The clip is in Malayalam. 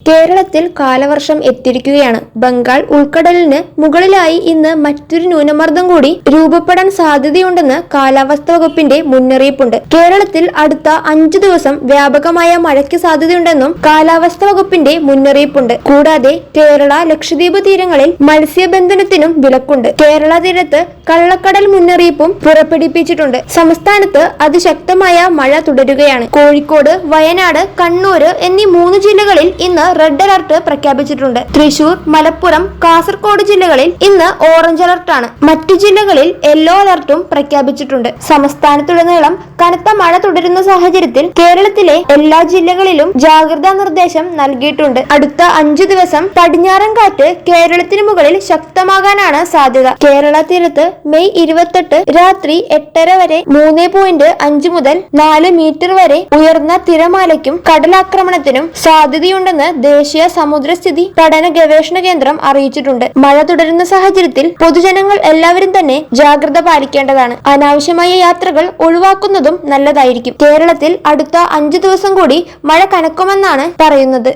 കേരളത്തിൽ കാലവർഷം എത്തിയിരിക്കുകയാണ്. ബംഗാൾ ഉൾക്കടലിന് മുകളിലായി ഇന്ന് മറ്റൊരു ന്യൂനമർദ്ദം കൂടി രൂപപ്പെടാൻ സാധ്യതയുണ്ടെന്ന് കാലാവസ്ഥാ വകുപ്പിന്റെ മുന്നറിയിപ്പുണ്ട്. കേരളത്തിൽ അടുത്ത 5 ദിവസം വ്യാപകമായ മഴയ്ക്ക് സാധ്യതയുണ്ടെന്നും കാലാവസ്ഥാ വകുപ്പിന്റെ മുന്നറിയിപ്പുണ്ട്. കൂടാതെ കേരള ലക്ഷദ്വീപ് തീരങ്ങളിൽ മത്സ്യബന്ധനത്തിനും വിലക്കുണ്ട്. കേരള തീരത്ത് കള്ളക്കടൽ മുന്നറിയിപ്പും പുറപ്പെടുവിപ്പിച്ചിട്ടുണ്ട്. സംസ്ഥാനത്ത് അതിശക്തമായ മഴ തുടരുകയാണ്. കോഴിക്കോട്, വയനാട്, കണ്ണൂര് എന്നീ 3 ജില്ലകളിൽ ഇന്ന് റെഡ് അലർട്ട് പ്രഖ്യാപിച്ചിട്ടുണ്ട്. തൃശൂർ, മലപ്പുറം, കാസർഗോഡ് ജില്ലകളിൽ ഇന്ന് ഓറഞ്ച് അലർട്ടാണ്. മറ്റു ജില്ലകളിൽ യെല്ലോ അലർട്ടും പ്രഖ്യാപിച്ചിട്ടുണ്ട്. സംസ്ഥാനത്തുടനീളം കനത്ത മഴ തുടരുന്ന സാഹചര്യത്തിൽ കേരളത്തിലെ എല്ലാ ജില്ലകളിലും ജാഗ്രതാ നിർദ്ദേശം നൽകിയിട്ടുണ്ട്. അടുത്ത 5 ദിവസം പടിഞ്ഞാറൻ കാറ്റ് കേരളത്തിന് മുകളിൽ ശക്തമാകാനാണ് സാധ്യത. കേരള തീരത്ത് മെയ് 28 രാത്രി 8:30 വരെ 3.5 മുതൽ 4 മീറ്റർ വരെ ഉയർന്ന തിരമാലയ്ക്കും കടലാക്രമണത്തിനും സാധ്യതയുണ്ടെന്ന് ദേശീയ സമുദ്രസ്ഥിതി പഠന ഗവേഷണ കേന്ദ്രം അറിയിച്ചിട്ടുണ്ട്. മഴ തുടരുന്ന സാഹചര്യത്തിൽ പൊതുജനങ്ങൾ എല്ലാവരും തന്നെ ജാഗ്രത പാലിക്കേണ്ടതാണ്. അനാവശ്യമായ യാത്രകൾ ഒഴിവാക്കുന്നതും നല്ലതായിരിക്കും. കേരളത്തിൽ അടുത്ത 5 ദിവസം കൂടി മഴ കനക്കുമെന്നാണ് പറയുന്നത്.